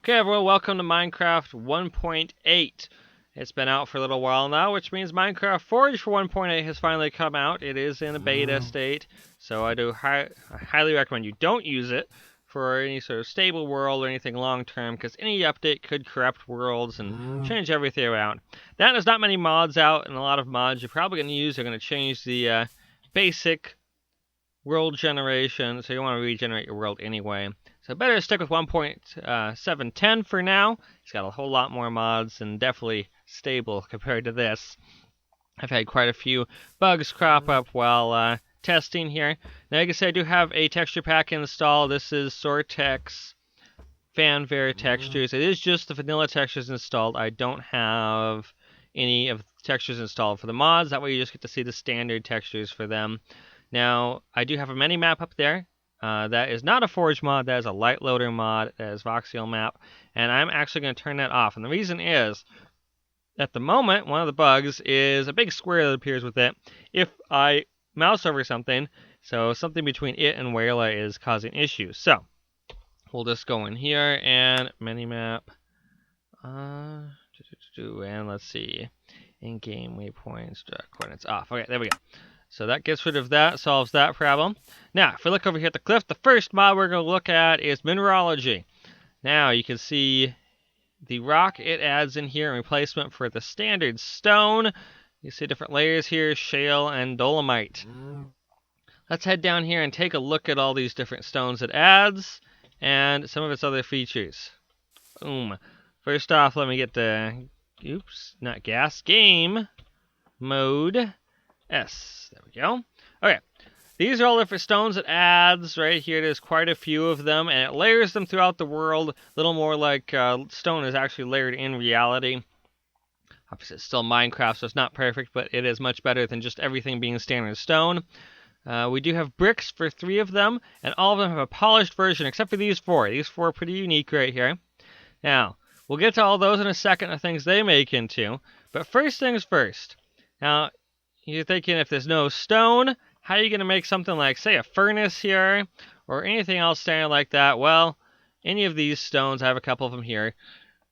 Okay, everyone, welcome to Minecraft 1.8. It's been out for a little while now, which means Minecraft Forge for 1.8 has finally come out. It is in a beta state, so I highly recommend you don't use it for any sort of stable world or anything long-term, because any update could corrupt worlds and change everything around. There's not many mods out, and a lot of mods you're probably going to use are going to change the basic world generation, so you want to regenerate your world anyway. So better stick with 1.710 for now. It's got a whole lot more mods and definitely stable compared to this. I've had quite a few bugs crop up while testing here. Now you can see I do have a texture pack installed. This is Sortex Fanfare textures. It is just the vanilla textures installed. I don't have any of the textures installed for the mods. That way you just get to see the standard textures for them. Now, I do have a mini map up there. That is not a Forge mod, that is a light loader mod, that is voxel map, and I'm actually going to turn that off. And the reason is, at the moment, one of the bugs is a big square that appears with it if I mouse over something, so something between it and Wayla is causing issues. So, we'll just go in here and mini map, and let's see, in-game waypoints, coordinates off. Okay, there we go. So that gets rid of that, solves that problem. Now, if we look over here at the cliff, the first mod we're going to look at is Mineralogy. Now, you can see the rock it adds in here in replacement for the standard stone. You see different layers here, shale and dolomite. Let's head down here and take a look at all these different stones it adds and some of its other features. Boom. First off, let me get the, game mode. S. There we go. Okay. These are all different stones it adds. Right here, there's quite a few of them, and it layers them throughout the world. A little more like stone is actually layered in reality. Obviously, it's still Minecraft, so it's not perfect, but it is much better than just everything being standard stone. We do have bricks for 3 of them, and all of them have a polished version, except for these 4. These 4 are pretty unique right here. Now, we'll get to all those in a second, the things they make into. But first things first. Now, you're thinking, if there's no stone, how are you going to make something like, say, a furnace here, or anything else standard like that? Well, any of these stones, I have a couple of them here,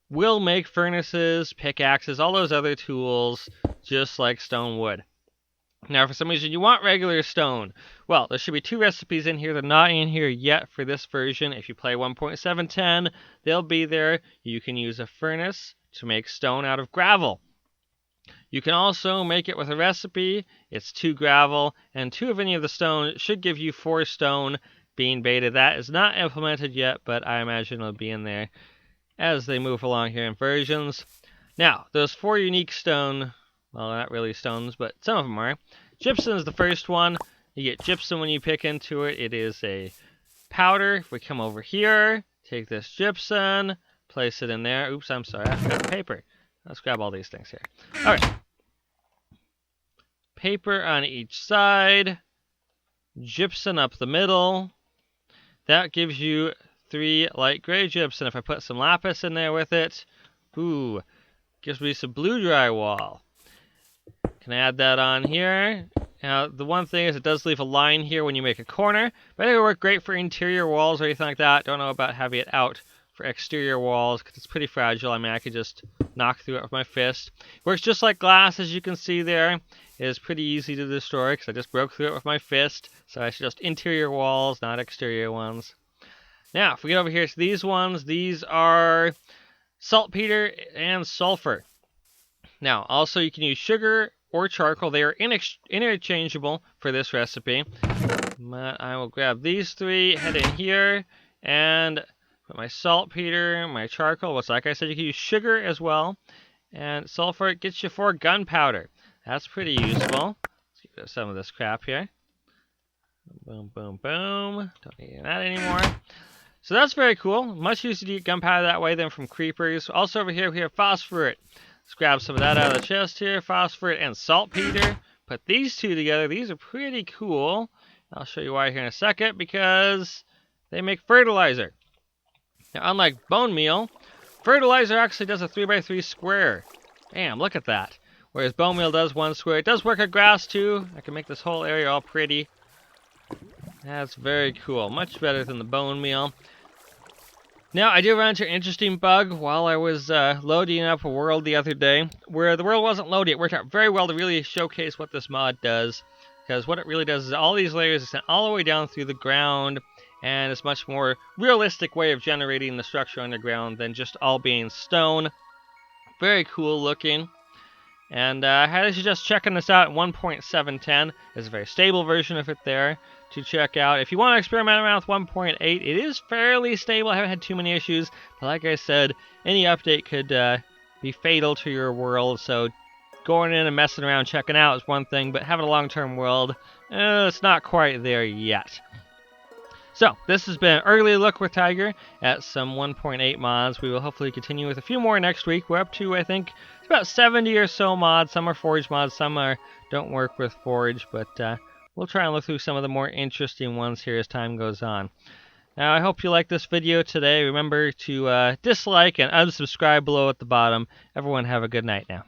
will make furnaces, pickaxes, all those other tools, just like stone would. Now, for some reason, you want regular stone. Well, there should be 2 recipes in here. They're not in here yet for this version. If you play 1.710, they'll be there. You can use a furnace to make stone out of gravel. You can also make it with a recipe. It's 2 gravel and 2 of any of the stone. It should give you 4 stone being beta. That is not implemented yet, but I imagine it'll be in there as they move along here in versions. Now, those 4 unique stone, well, not really stones, but some of them are. Gypsum is the first one. You get gypsum when you pick into it. It is a powder. If we come over here, take this gypsum, place it in there. Oops, I'm sorry, I forgot the paper. Let's grab all these things here. All right. Paper on each side. Gypsum up the middle. That gives you 3 light gray gypsum. If I put some lapis in there with it, ooh, gives me some blue drywall. Can I add that on here? Now, the one thing is it does leave a line here when you make a corner, but it'll work great for interior walls or anything like that. Don't know about having it out for exterior walls because it's pretty fragile. I mean, I could just knock through it with my fist. Works just like glass, as you can see there. It is pretty easy to destroy because I just broke through it with my fist. So I should just interior walls, not exterior ones. Now, if we get over here to these ones, these are saltpeter and sulfur. Now, also you can use sugar or charcoal. They are interchangeable for this recipe. But I will grab these 3, head in here, and put my saltpeter, my charcoal, which, like I said, you can use sugar as well. And sulfur, it gets you 4 gunpowder. That's pretty useful. Let's get rid of some of this crap here. Boom, boom, boom. Don't need that anymore. So that's very cool. Much easier to get gunpowder that way than from creepers. Also over here, we have phosphorite. Let's grab some of that out of the chest here. Phosphorite and saltpeter. Put these 2 together. These are pretty cool. I'll show you why here in a second, because they make fertilizer. Now, unlike bone meal, fertilizer actually does a 3x3 square. Damn, look at that. Whereas bone meal does 1 square. It does work at grass too. I can make this whole area all pretty. That's very cool. Much better than the bone meal. Now, I did run into an interesting bug while I was loading up a world the other day, where the world wasn't loaded. It worked out very well to really showcase what this mod does, because what it really does is all these layers are sent all the way down through the ground, and it's a much more realistic way of generating the structure underground than just all being stone. Very cool looking. And I highly suggest checking this out at 1.710. There's a very stable version of it there to check out. If you want to experiment around with 1.8, it is fairly stable. I haven't had too many issues. But like I said, any update could be fatal to your world. So going in and messing around, checking out is one thing. But having a long-term world, it's not quite there yet. So, this has been an early look with Tiger at some 1.8 mods. We will hopefully continue with a few more next week. We're up to, I think, it's about 70 or so mods. Some are Forge mods, some don't work with Forge, but we'll try and look through some of the more interesting ones here as time goes on. Now, I hope you liked this video today. Remember to dislike and unsubscribe below at the bottom. Everyone have a good night now.